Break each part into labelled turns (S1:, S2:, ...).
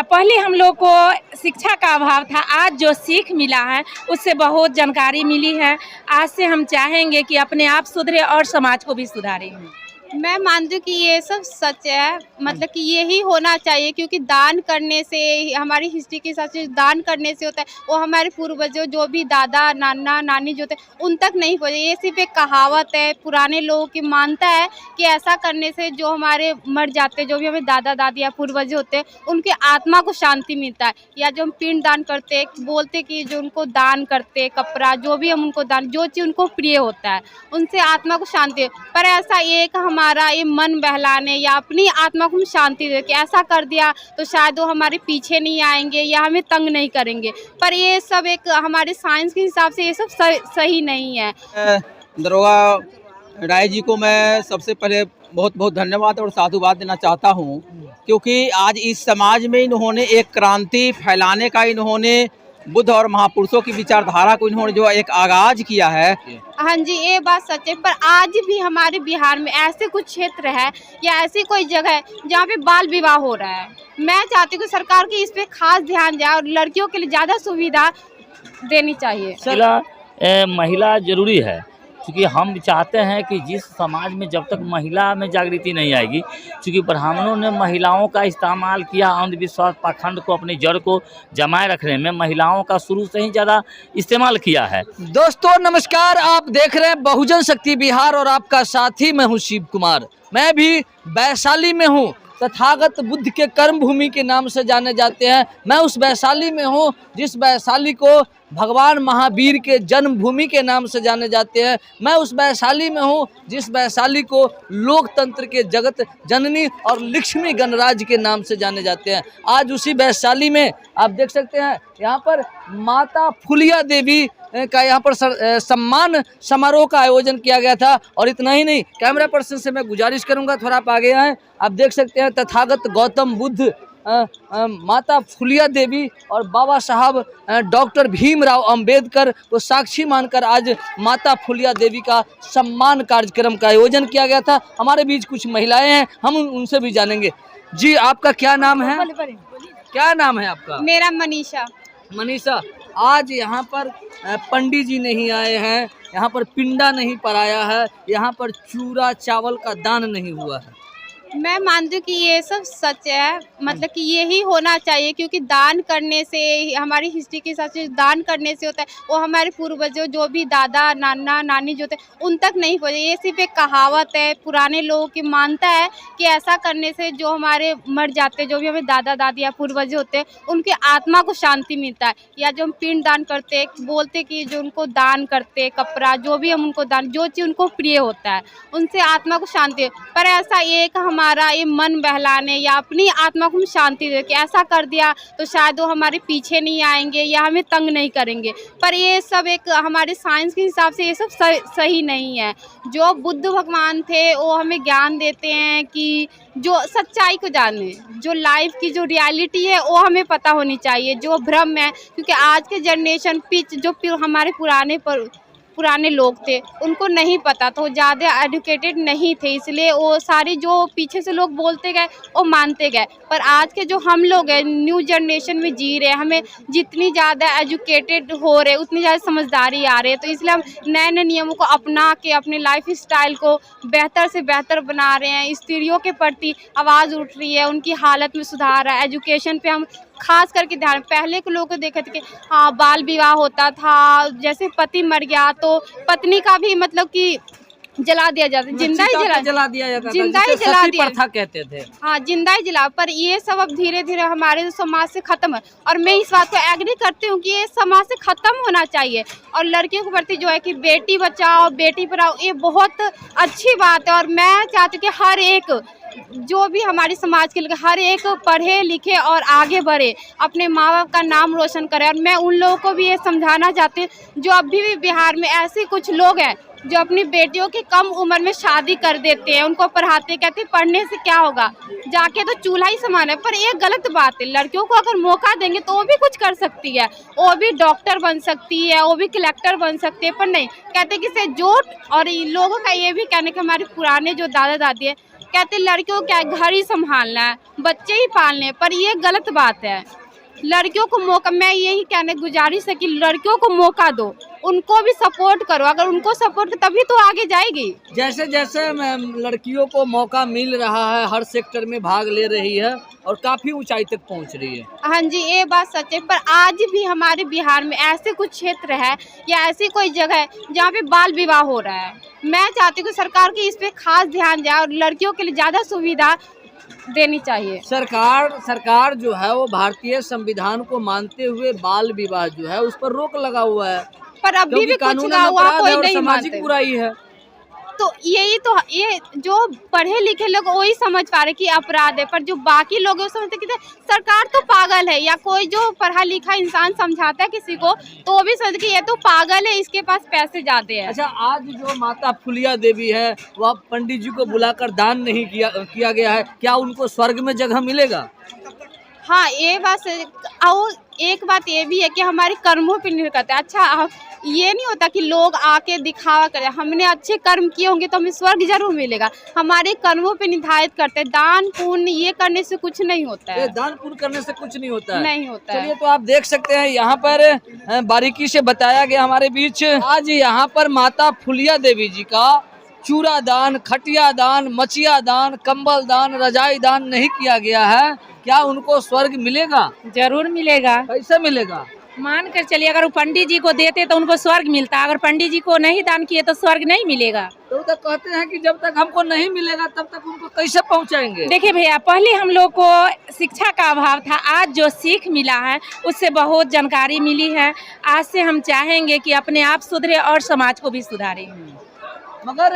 S1: पहले हम लोग को शिक्षा का अभाव था, आज जो सीख मिला है उससे बहुत जानकारी मिली है। आज से हम चाहेंगे कि अपने आप सुधरे और समाज को भी सुधारें।
S2: मैं मानती हूँ कि ये सब सच है, मतलब कि यही होना चाहिए, क्योंकि दान करने से हमारी हिस्ट्री के हिसाब से दान करने से होता है, वो हमारे पूर्वजों जो भी दादा नाना नानी जो थे उन तक नहीं पहुँचे। ये सिर्फ एक कहावत है, पुराने लोगों की मानता है कि ऐसा करने से जो हमारे मर जाते, जो भी हमें दादा दादी या पूर्वज होते हैं, उनकी आत्मा को शांति मिलता है। या जो हम पिंड दान करते बोलते कि जो उनको दान करते कपड़ा, जो भी हम उनको दान, जो चीज़ उनको प्रिय होता है उनसे आत्मा को शांति। पर ऐसा एक हमारा ये मन बहलाने या अपनी आत्मा को हम शांति दे के ऐसा कर दिया तो शायद वो हमारे पीछे नहीं आएंगे या हमें तंग नहीं करेंगे। पर ये सब एक हमारे साइंस के हिसाब से ये सब सही नहीं है।
S3: दरोगा राय जी को मैं सबसे पहले बहुत बहुत धन्यवाद और साधुवाद देना चाहता हूँ, क्योंकि आज इस समाज में इन्होंने एक क्रांति फैलाने का, इन्होंने बुद्ध और महापुरुषों की विचारधारा को इन्होंने जो एक आगाज किया है।
S2: हाँ जी, ये बात सच है। पर आज भी हमारे बिहार में ऐसे कुछ क्षेत्र है या ऐसी कोई जगह है जहाँ पे बाल विवाह हो रहा है। मैं चाहती हूँ कि सरकार की इस पे खास ध्यान जाए और लड़कियों के लिए ज़्यादा सुविधा देनी चाहिए।
S4: महिला जरूरी है, क्योंकि हम चाहते हैं कि जिस समाज में जब तक महिला में जागृति नहीं आएगी, क्योंकि ब्राह्मणों ने महिलाओं का इस्तेमाल किया अंधविश्वास पाखंड को अपनी जड़ को जमाए रखने में, महिलाओं का शुरू से ही ज़्यादा इस्तेमाल किया है।
S5: दोस्तों नमस्कार, आप देख रहे हैं बहुजन शक्ति बिहार और आपका साथी मैं हूं शिव कुमार। मैं भी वैशाली में हूं, तथागत बुद्ध के कर्म भूमि के नाम से जाने जाते हैं। मैं उस वैशाली में हूं जिस वैशाली को भगवान महावीर के जन्मभूमि के नाम से जाने जाते हैं। मैं उस वैशाली में हूं जिस वैशाली को लोकतंत्र के जगत जननी और लक्ष्मी गणराज्य के नाम से जाने जाते हैं। आज उसी वैशाली में आप देख सकते हैं, यहाँ पर माता फुलिया देवी का यहाँ पर सम्मान समारोह का आयोजन किया गया था। और इतना ही नहीं, कैमरा पर्सन से मैं गुजारिश करूंगा थोड़ा आप आगे आएँ। आप देख सकते हैं तथागत गौतम बुद्ध, माता फुलिया देवी और बाबा साहब डॉक्टर भीमराव अंबेडकर को साक्षी मानकर आज माता फुलिया देवी का सम्मान कार्यक्रम का आयोजन किया गया था। हमारे बीच कुछ महिलाएं हैं, हम उनसे भी जानेंगे। जी, आपका क्या नाम है? क्या नाम है आपका?
S2: मेरा मनीषा।
S5: मनीषा, आज यहाँ पर पंडित जी नहीं आए हैं, यहाँ पर पिंडा नहीं पराया है, यहाँ पर चूरा चावल का दान नहीं हुआ है।
S2: मैं मानती हूँ कि ये सब सच है, मतलब कि यही होना चाहिए, क्योंकि दान करने से हमारी हिस्ट्री के हिसाब से दान करने से होता है, वो हमारे पूर्वजों जो भी दादा नाना नानी जो थे उन तक नहीं पहुँचे। ये सिर्फ एक कहावत है, पुराने लोगों की मानता है कि ऐसा करने से जो हमारे मर जाते, जो भी हमें दादा दादी या पूर्वज होते हैं, उनकी आत्मा को शांति मिलता है। या जो हम पिंड दान करते बोलते कि जो उनको दान करते कपड़ा, जो भी हम उनको दान, जो चीज़ उनको प्रिय होता है उनसे आत्मा को शांति। पर ऐसा एक हमारा ये मन बहलाने या अपनी आत्मा को हम शांति दे के ऐसा कर दिया तो शायद वो हमारे पीछे नहीं आएंगे या हमें तंग नहीं करेंगे। पर ये सब एक हमारे साइंस के हिसाब से ये सब सही नहीं है। जो बुद्ध भगवान थे वो हमें ज्ञान देते हैं कि जो सच्चाई को जाने, जो लाइफ की जो रियलिटी है वो हमें पता होनी चाहिए, जो भ्रम है। क्योंकि आज के जनरेशन जो हमारे पुराने लोग थे उनको नहीं पता, तो ज़्यादा एजुकेटेड नहीं थे, इसलिए वो सारी जो पीछे से लोग बोलते गए वो मानते गए। पर आज के जो हम लोग हैं, न्यू जनरेशन में जी रहे हैं, हमें जितनी ज़्यादा एजुकेटेड हो रहे उतनी ज़्यादा समझदारी आ रही है, तो इसलिए हम नए नए नियमों को अपना के अपने लाइफ स्टाइल को बेहतर से बेहतर बना रहे हैं। स्त्रियों के प्रति आवाज़ उठ रही है, उनकी हालत में सुधार है। एजुकेशन पे हम खास करके ध्यान, पहले के लोगों को देखे थे कि हाँ बाल विवाह होता था, जैसे पति मर गया तो पत्नी का भी मतलब कि जला दिया जाता, जिंदा ही जला दिया जाता, जिंदा ही जला दिया
S5: प्रथा कहते थे।
S2: हाँ, जिंदा ही जला। पर ये सब अब धीरे धीरे हमारे समाज से खत्म है, और मैं इस बात को एग्री करती हूँ कि ये समाज से खत्म होना चाहिए। और लड़कियों के प्रति जो है कि बेटी बचाओ बेटी पढ़ाओ, ये बहुत अच्छी बात है। और मैं चाहती हूँ कि हर एक जो भी हमारे समाज के लिए हर एक पढ़े लिखे और आगे बढ़े, अपने माँ बाप का नाम रोशन करे। और मैं उन लोगों को भी ये समझाना चाहती हूँ जो अभी भी बिहार में ऐसे कुछ लोग हैं जो अपनी बेटियों की कम उम्र में शादी कर देते हैं, उनको पढ़ाते, कहते पढ़ने से क्या होगा, जाके तो चूल्हा ही समान है। पर ये गलत बात है, लड़कियों को अगर मौका देंगे तो वो भी कुछ कर सकती है, वो भी डॉक्टर बन सकती है, वो भी कलेक्टर बन सकती है। पर नहीं, कहते कि से जोट। और लोगों का ये भी कहने कि हमारे पुराने जो दादा दादी है कहते लड़कियों को क्या घर ही संभालना है, बच्चे ही पालने हैं, पर ये गलत बात है। लड़कियों को मौका, मैं यही कहने गुजारिश है कि लड़कियों को मौका दो, उनको भी सपोर्ट करो। अगर उनको सपोर्ट तभी तो आगे जाएगी।
S5: जैसे जैसे लड़कियों को मौका मिल रहा है, हर सेक्टर में भाग ले रही है और काफी ऊंचाई तक पहुंच रही है।
S2: हाँ जी, ये बात सच है। पर आज भी हमारे बिहार में ऐसे कुछ क्षेत्र है या ऐसी कोई जगह है जहाँ पे बाल विवाह हो रहा है। मैं चाहती हूँ कि सरकार की इस पे खास ध्यान जाए और लड़कियों के लिए ज्यादा सुविधा देनी चाहिए।
S5: सरकार जो है वो भारतीय संविधान को मानते हुए बाल विवाह जो है उस पर रोक लगा हुआ है,
S2: पर अभी भी कुछ
S5: कानूनन
S2: हुआ
S5: अपराध
S2: कोई
S5: है और
S2: नहीं
S5: सामाजिक
S2: मानते।
S5: बुराई है।
S2: तो ये जो पढ़े लिखे लोग वही समझ पा रहे कि अपराध है, पर जो बाकी लोग हैं वो समझते कि सरकार तो पागल है, या कोई जो पढ़ा लिखा इंसान समझाता है किसी को तो वो भी समझते कि ये तो पागल है, इसके पास पैसे ज्यादा है।
S5: अच्छा, आज जो माता फुलिया देवी है वह पंडित जी को बुलाकर दान नहीं किया गया है, क्या उनको स्वर्ग में जगह मिलेगा?
S2: हाँ, ये बात और एक बात ये भी है कि हमारे कर्मों पर निर्भर करता है। अच्छा, ये नहीं होता कि लोग आके दिखावा करें, हमने अच्छे कर्म किए होंगे तो हमें स्वर्ग जरूर मिलेगा। हमारे कर्मों पे निर्धारित करते हैं। दान पुण्य ये करने से कुछ नहीं होता है।
S5: दान पुण्य करने से कुछ नहीं होता है।
S2: नहीं होता है।
S5: चलिए, तो आप देख सकते हैं यहाँ पर बारीकी से बताया गया हमारे बीच। आज यहाँ पर माता फुलिया देवी जी का चूड़ा दान, खटिया दान, मचिया दान, कंबल दान, रजाई दान नहीं किया गया है। क्या उनको स्वर्ग मिलेगा?
S1: जरूर मिलेगा।
S5: कैसे मिलेगा?
S1: मान कर चलिए, अगर वो पंडित जी को देते तो उनको स्वर्ग मिलता, अगर पंडित जी को नहीं दान किए तो स्वर्ग नहीं मिलेगा।
S5: तो कहते हैं कि जब तक हमको नहीं मिलेगा तब तक उनको कैसे पहुंचाएंगे?
S1: देखिए भैया, पहले हम लोग को शिक्षा का अभाव था, आज जो सीख मिला है उससे बहुत जानकारी मिली है। आज से हम चाहेंगे कि अपने आप सुधरे और समाज को भी सुधारें।
S5: मगर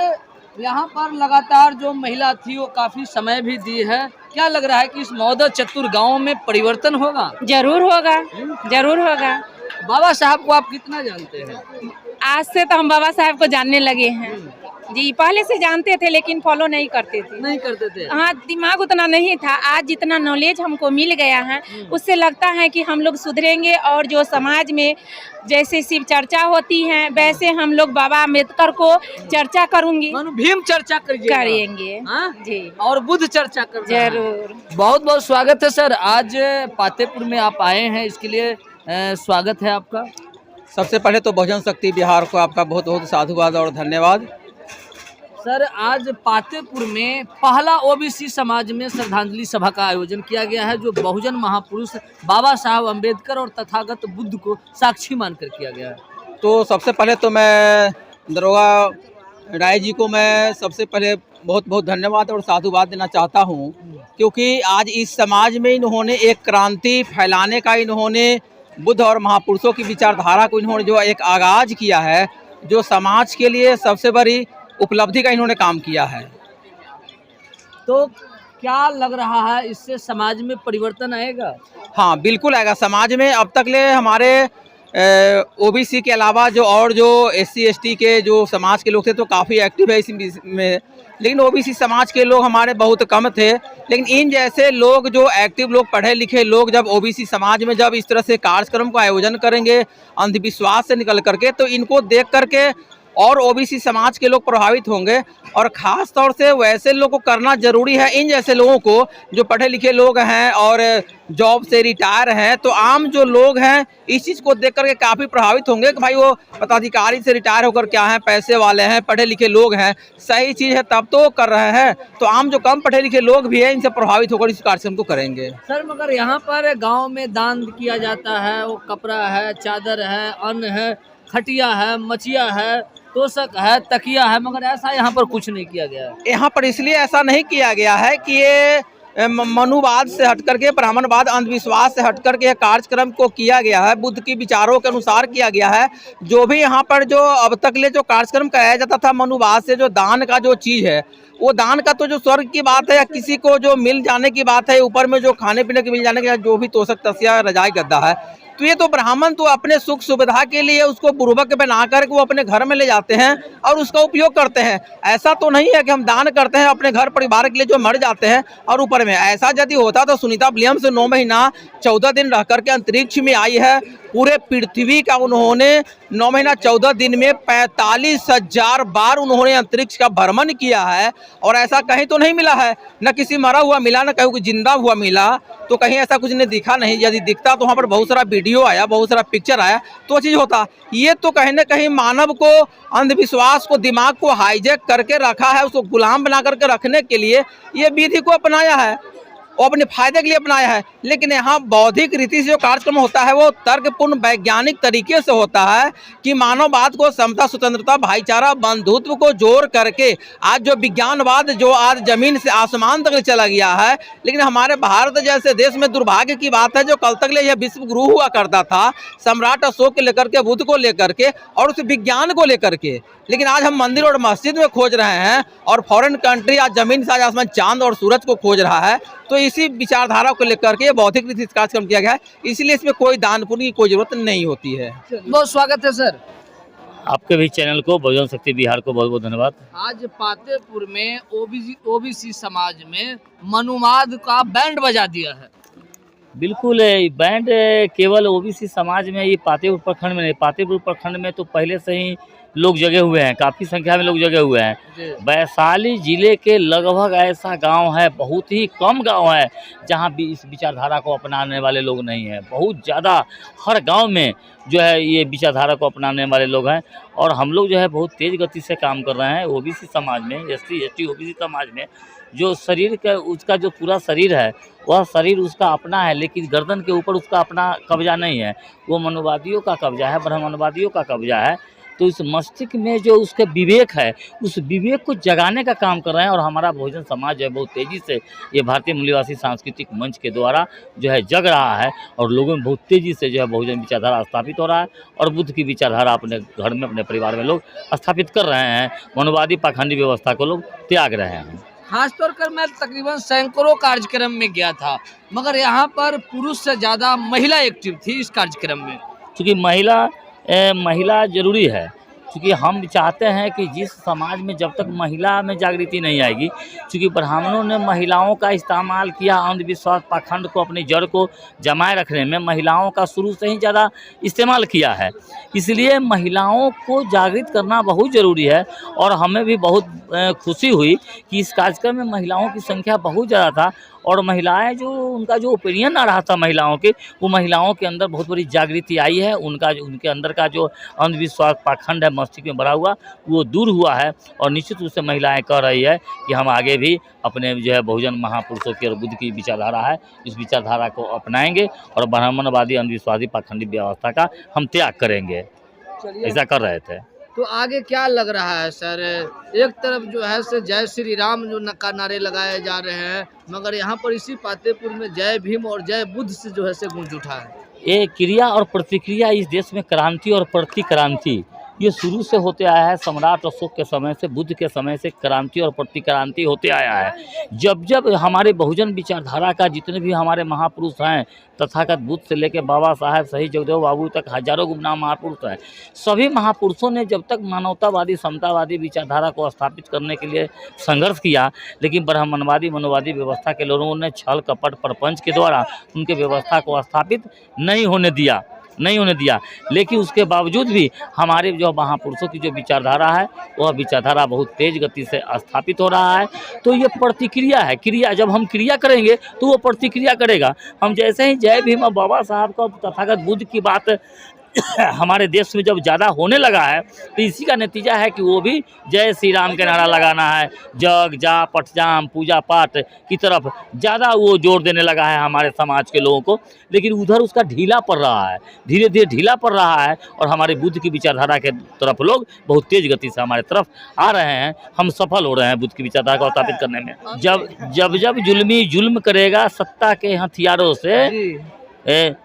S5: यहाँ पर लगातार जो महिला थी वो काफी समय भी दी है। क्या लग रहा है कि इस मौदा चतुर गांव में परिवर्तन होगा?
S1: जरूर होगा, जरूर होगा।
S5: बाबा साहब को आप कितना जानते हैं?
S1: आज से तो हम बाबा साहब को जानने लगे हैं जी। पहले से जानते थे लेकिन फॉलो नहीं करते थे। हाँ, दिमाग उतना नहीं था। आज जितना नॉलेज हमको मिल गया है उससे लगता है कि हम लोग सुधरेंगे और जो समाज में जैसे शिव चर्चा होती है वैसे हम लोग बाबा अम्बेडकर को चर्चा करूंगी,
S5: भीम चर्चा
S1: करेंगे जी,
S5: और बुद्ध चर्चा करेंगे।
S1: जरूर।
S5: बहुत बहुत स्वागत है सर, आज पातेपुर में आप आए हैं, इसके लिए स्वागत है आपका।
S3: सबसे पहले तो बहुजन शक्ति बिहार को आपका बहुत बहुत साधुवाद और धन्यवाद।
S5: सर, आज पातेपुर में पहला ओबीसी समाज में श्रद्धांजलि सभा का आयोजन किया गया है, जो बहुजन महापुरुष बाबा साहब अम्बेडकर और तथागत बुद्ध को साक्षी मानकर किया गया है।
S3: तो सबसे पहले तो मैं दरोगा राय जी को मैं सबसे पहले बहुत बहुत धन्यवाद और साधुवाद देना चाहता हूं, क्योंकि आज इस समाज में इन्होंने एक क्रांति फैलाने का, इन्होंने बुद्ध और महापुरुषों की विचारधारा को इन्होंने जो एक आगाज किया है, जो समाज के लिए सबसे बड़ी उपलब्धि का इन्होंने काम किया है।
S5: तो क्या लग रहा है इससे समाज में परिवर्तन आएगा?
S3: हाँ, बिल्कुल आएगा। समाज में अब तक ले हमारे ओबीसी के अलावा जो और जो SC ST के जो समाज के लोग थे तो काफ़ी एक्टिव है इसमें, लेकिन ओबीसी समाज के लोग हमारे बहुत कम थे। लेकिन इन जैसे लोग, जो एक्टिव लोग, पढ़े लिखे लोग, जब ओबीसी समाज में जब इस तरह से कार्यक्रम का आयोजन करेंगे अंधविश्वास से निकल करके, तो इनको देख करके और ओबीसी समाज के लोग प्रभावित होंगे। और ख़ास तौर से वैसे लोगों को करना ज़रूरी है, इन जैसे लोगों को जो पढ़े लिखे लोग हैं और जॉब से रिटायर हैं, तो आम जो लोग हैं इस चीज़ को देख करके काफ़ी प्रभावित होंगे कि भाई वो पदाधिकारी से रिटायर होकर क्या हैं, पैसे वाले हैं, पढ़े लिखे लोग हैं, सही चीज़ है तब तो कर रहे हैं। तो आम जो कम पढ़े लिखे लोग भी हैं इनसे प्रभावित होकर इस कार्यक्रम को करेंगे।
S5: सर, मगर यहाँ पर गाँव में दान किया जाता है, वो कपड़ा है, चादर है, अन्न है, खटिया है, मचिया है, तोशक है, तकिया है, मगर ऐसा यहाँ पर कुछ नहीं किया गया है।
S3: यहाँ पर इसलिए ऐसा नहीं किया गया है कि ये मनुवाद से हट करके, ब्राह्मणवाद, अंधविश्वास से हट करके यह कार्यक्रम को किया गया है, बुद्ध की विचारों के अनुसार किया गया है। जो भी यहाँ पर जो अब तक ले जो कार्यक्रम कराया जाता था मनुवाद से, जो दान का जो चीज़ है, वो दान का तो जो स्वर्ग की बात है या किसी को जो मिल जाने की बात है, ऊपर में जो खाने पीने के मिल जाने की, जो भी तोशक तसिया रजाई गद्दा है, तो ये तो ब्राह्मण तो अपने सुख सुविधा के लिए उसको बुर्बक बना कर वो अपने घर में ले जाते हैं और उसका उपयोग करते हैं। ऐसा तो नहीं है कि हम दान करते हैं अपने घर परिवार के लिए जो मर जाते हैं और ऊपर में। ऐसा यदि होता तो सुनीता विलियम्स 9 महीना 14 दिन रह करके अंतरिक्ष में आई है, पूरे पृथ्वी का उन्होंने 9 महीना 14 दिन में 45,000 बार उन्होंने अंतरिक्ष का भ्रमण किया है। और ऐसा कहीं तो नहीं मिला है, न किसी मरा हुआ मिला, न कहीं कोई जिंदा हुआ मिला, तो कहीं ऐसा कुछ नहीं दिखा नहीं। यदि दिखता तो वहाँ पर बहुत सारा वीडियो आया, बहुत सारा पिक्चर आया तो चीज़ होता। ये तो कहीं ना कहीं मानव को अंधविश्वास को, दिमाग को हाईजैक करके रखा है, उसको गुलाम बना करके रखने के लिए ये विधि को अपनाया है और अपने फायदे के लिए अपनाया है। लेकिन यहाँ बौद्धिक रीति से जो कार्यक्रम होता है वो तर्कपूर्ण वैज्ञानिक तरीके से होता है कि मानववाद को, समता, स्वतंत्रता, भाईचारा, बंधुत्व को जोड़ करके आज जो विज्ञानवाद जो आज जमीन से आसमान तक चला गया है। लेकिन हमारे भारत जैसे देश में दुर्भाग्य की बात है, जो कल तक यह विश्व गुरु हुआ करता था, सम्राट अशोक को लेकर के, बुद्ध को लेकर के और उस विज्ञान को लेकर के, लेकिन आज हम मंदिर और मस्जिद में खोज रहे हैं और फॉरेन कंट्री आज जमीन से आज आसमान, चांद और सूरज को खोज रहा है। तो इसी विचारधारा को लेकर के बौद्धिक रीति से कार्यक्रम किया गया है, इसलिए इसमें कोई दान पुण्य की कोई जरूरत नहीं होती है।
S5: बहुत स्वागत है सर।
S4: आपके भी चैनल को, बहुजन शक्ति बिहार को बहुत बहुत धन्यवाद।
S5: आज पातेपुर में ओबीसी समाज में मनुवाद का बैंड बजा दिया है।
S4: बिल्कुल, बैंड केवल ओबीसी समाज में, ये पातेपुर प्रखंड में नहीं, पातेपुर प्रखंड में तो पहले से ही लोग जगे हुए हैं, काफ़ी संख्या में लोग जगे हुए हैं। वैशाली जिले के लगभग ऐसा गांव है, बहुत ही कम गांव है जहां भी इस विचारधारा को अपनाने वाले लोग नहीं हैं। बहुत ज़्यादा हर गांव में जो है ये विचारधारा को अपनाने वाले लोग हैं। और हम लोग जो है बहुत तेज़ गति से काम कर रहे हैं। ओबीसी समाज में, एसटी एसटी ओबीसी समाज में जो शरीर का, उसका जो पूरा शरीर है, वह शरीर उसका अपना है, लेकिन गर्दन के ऊपर उसका अपना कब्जा नहीं है, वो मनुवादियों का कब्जा है, ब्राह्मणवादियों का कब्जा है। तो इस मस्तिष्क में जो उसके विवेक है, उस विवेक को जगाने का काम कर रहे हैं। और हमारा बहुजन समाज जो है बहुत तेज़ी से ये भारतीय मूल्यवासी सांस्कृतिक मंच के द्वारा जो है जग रहा है और लोगों में बहुत तेज़ी से जो है बहुजन विचारधारा स्थापित हो रहा है और बुद्ध की विचारधारा अपने घर में, अपने परिवार में लोग स्थापित कर रहे हैं। मनुवादी पाखंडी व्यवस्था को लोग त्याग रहे हैं।
S5: खासतौर कर मैं तकरीबन सैकड़ों कार्यक्रम में गया था, मगर यहाँ पर पुरुष से ज़्यादा महिला एक्टिव थी इस कार्यक्रम में।
S4: क्योंकि महिला जरूरी है, क्योंकि हम चाहते हैं कि जिस समाज में जब तक महिला में जागृति नहीं आएगी, क्योंकि ब्राह्मणों ने महिलाओं का इस्तेमाल किया अंधविश्वास पाखंड को अपनी जड़ को जमाए रखने में, महिलाओं का शुरू से ही ज़्यादा इस्तेमाल किया है। इसलिए महिलाओं को जागृत करना बहुत ज़रूरी है। और हमें भी बहुत खुशी हुई कि इस कार्यक्रम में महिलाओं की संख्या बहुत ज़्यादा था और महिलाएं जो, उनका जो ओपिनियन आ रहा था महिलाओं के, वो महिलाओं के अंदर बहुत बड़ी जागृति आई है। उनके अंदर का जो अंधविश्वास पाखंड है मस्तिष्क में भरा हुआ, वो दूर हुआ है। और निश्चित रूप से महिलाएं कह रही है कि हम आगे भी अपने जो है बहुजन महापुरुषों की और बुद्ध की विचारधारा है, इस विचारधारा को अपनाएंगे और ब्राह्मणवादी अंधविश्वासी पाखंडी व्यवस्था का हम त्याग करेंगे। ऐसा कर रहे थे।
S5: तो आगे क्या लग रहा है सर? एक तरफ जो है से जय श्री राम जो नारे लगाए जा रहे हैं, मगर यहाँ पर इसी पातेपुर में जय भीम और जय बुद्ध से जो है से गूंज उठा है।
S4: ये क्रिया और प्रतिक्रिया इस देश में क्रांति और प्रतिक्रांति ये शुरू से होते आया है। सम्राट अशोक के समय से, बुद्ध के समय से क्रांति और प्रतिक्रांति होते आया है। जब जब हमारे बहुजन विचारधारा का जितने भी हमारे महापुरुष हैं, तथागत बुद्ध से लेकर बाबा साहेब, शहीद जगदेव बाबू तक हजारों गुमनाम महापुरुष हैं, सभी महापुरुषों ने जब तक मानवतावादी समतावादी विचारधारा को स्थापित करने के लिए संघर्ष किया, लेकिन ब्राह्मणवादी मनोवादी व्यवस्था के लोगों ने छल कपट प्रपंच के द्वारा उनके व्यवस्था को स्थापित नहीं होने दिया। लेकिन उसके बावजूद भी हमारे जो महापुरुषों की जो विचारधारा है, वह विचारधारा बहुत तेज गति से स्थापित हो रहा है। तो ये प्रतिक्रिया है, क्रिया जब हम क्रिया करेंगे तो वो प्रतिक्रिया करेगा। हम जैसे ही जय भीम और बाबा साहब का, तथागत बुद्ध की बात हमारे देश में जब ज़्यादा होने लगा है, तो इसी का नतीजा है कि वो भी जय श्री राम के नारा लगाना है, जग जा पटजाम पूजा पाठ की तरफ ज़्यादा वो जोर देने लगा है हमारे समाज के लोगों को। लेकिन उधर उसका ढीला पड़ रहा है, धीरे धीरे ढीला पड़ रहा है और हमारे बुद्ध की विचारधारा के तरफ लोग बहुत तेज़ गति से हमारे तरफ आ रहे हैं। हम सफल हो रहे हैं बुद्ध की विचारधारा को स्थापित करने में। जब जुल्मी जुल्म करेगा सत्ता के हथियारों से,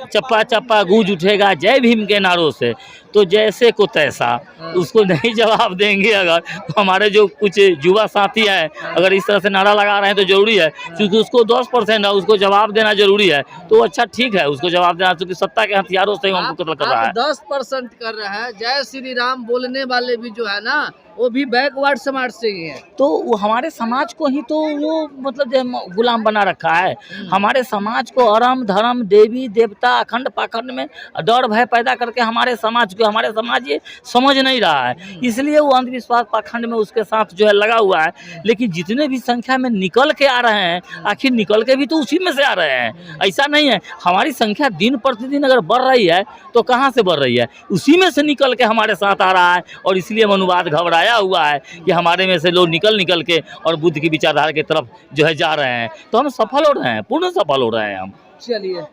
S4: चप्पा चप्पा गूंज उठेगा जय भीम के नारों से। तो जैसे को तैसा, उसको नहीं जवाब देंगे अगर, तो हमारे जो कुछ युवा साथी हैं अगर इस तरह से नारा लगा रहे हैं तो जरूरी है, क्योंकि उसको 10% है, उसको जवाब देना जरूरी है। तो अच्छा ठीक है, उसको जवाब देना, क्योंकि सत्ता के हथियारों से ही हमको कत्ल कर रहा है।
S5: 10% कर रहा है, जय श्री राम बोलने वाले भी जो है ना वो भी बैकवर्ड समाज से ही है।
S4: तो वो हमारे समाज को ही तो वो मतलब जो गुलाम बना रखा है। हमारे समाज को अरम धर्म देवी देवता अखंड पाखंड में डर भय पैदा करके हमारे समाज ये समझ नहीं रहा है, इसलिए वो अंधविश्वास पाखंड में उसके साथ जो है लगा हुआ है। लेकिन जितने भी संख्या में निकल के आ रहे हैं, आखिर निकल के भी तो उसी में से आ रहे हैं। ऐसा नहीं है, हमारी संख्या दिन प्रतिदिन अगर बढ़ रही है तो कहाँ से बढ़ रही है, उसी में से निकल के हमारे साथ आ रहा है। और इसलिए मनुवाद घबराया हुआ है कि हमारे में से लोग निकल के और बुद्ध की विचारधारा की तरफ जो है जा रहे हैं। तो हम सफल हो रहे हैं, पूर्ण सफल हो रहे हैं हम।
S5: चलिए,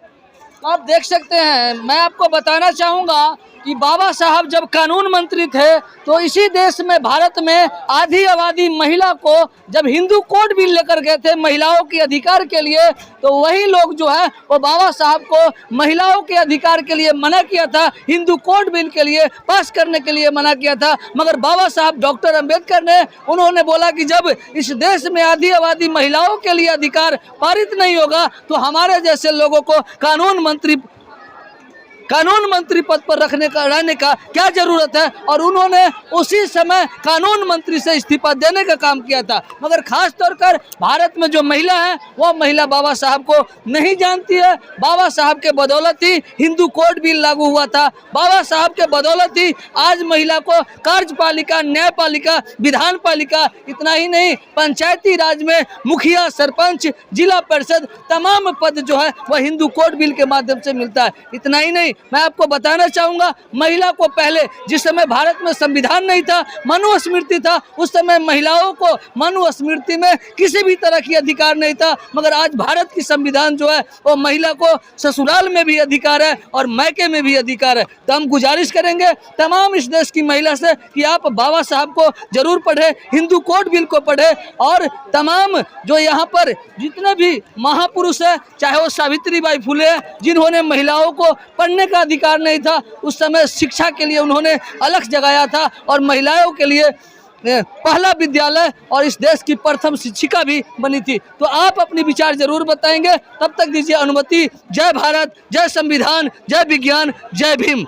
S5: आप देख सकते हैं, मैं आपको बताना चाहूँगा कि बाबा साहब जब कानून मंत्री थे तो इसी देश में भारत में आधी आबादी महिला को जब हिंदू कोड बिल लेकर गए थे महिलाओं के अधिकार के लिए, तो वही लोग जो है वो बाबा साहब को महिलाओं के अधिकार के लिए मना किया था, हिंदू कोड बिल के लिए पास करने के लिए मना किया था। मगर बाबा साहब डॉक्टर अंबेडकर ने उन्होंने बोला कि जब इस देश में आधी आबादी महिलाओं के लिए अधिकार पारित नहीं होगा तो हमारे जैसे लोगों को कानून मंत्री पद पर रहने का क्या जरूरत है। और उन्होंने उसी समय कानून मंत्री से इस्तीफा देने का काम किया था। मगर खास तौर पर भारत में जो महिला है वो महिला बाबा साहब को नहीं जानती है। बाबा साहब के बदौलत ही हिंदू कोड बिल लागू हुआ था, बाबा साहब के बदौलत ही आज महिला को कार्यपालिका, न्यायपालिका, विधान पालिका, इतना ही नहीं पंचायती राज में मुखिया, सरपंच, जिला परिषद तमाम पद जो है वह हिंदू कोड बिल के माध्यम से मिलता है। इतना ही नहीं, मैं आपको बताना चाहूंगा, महिला को पहले जिस समय भारत में संविधान नहीं था, मनुस्मृति था, उस समय महिलाओं को मनुस्मृति में किसी भी तरह की अधिकार नहीं था। मगर आज भारत की संविधान जो है वो महिला को ससुराल में भी अधिकार है और मायके में भी अधिकार है। तो हम गुजारिश करेंगे तमाम इस देश की महिला से कि आप बाबा साहब को जरूर पढ़े, हिंदू कोड बिल को पढ़े। और तमाम जो यहाँ पर जितने भी महापुरुष है, चाहे वो सावित्रीबाई फुले, जिन्होंने महिलाओं को पढ़ने का अधिकार नहीं था, उस समय शिक्षा के लिए उन्होंने अलख जगाया था और महिलाओं के लिए पहला विद्यालय और इस देश की प्रथम शिक्षिका भी बनी थी। तो आप अपनी विचार जरूर बताएंगे, तब तक दीजिए अनुमति। जय भारत, जय संविधान, जय विज्ञान, जय भीम।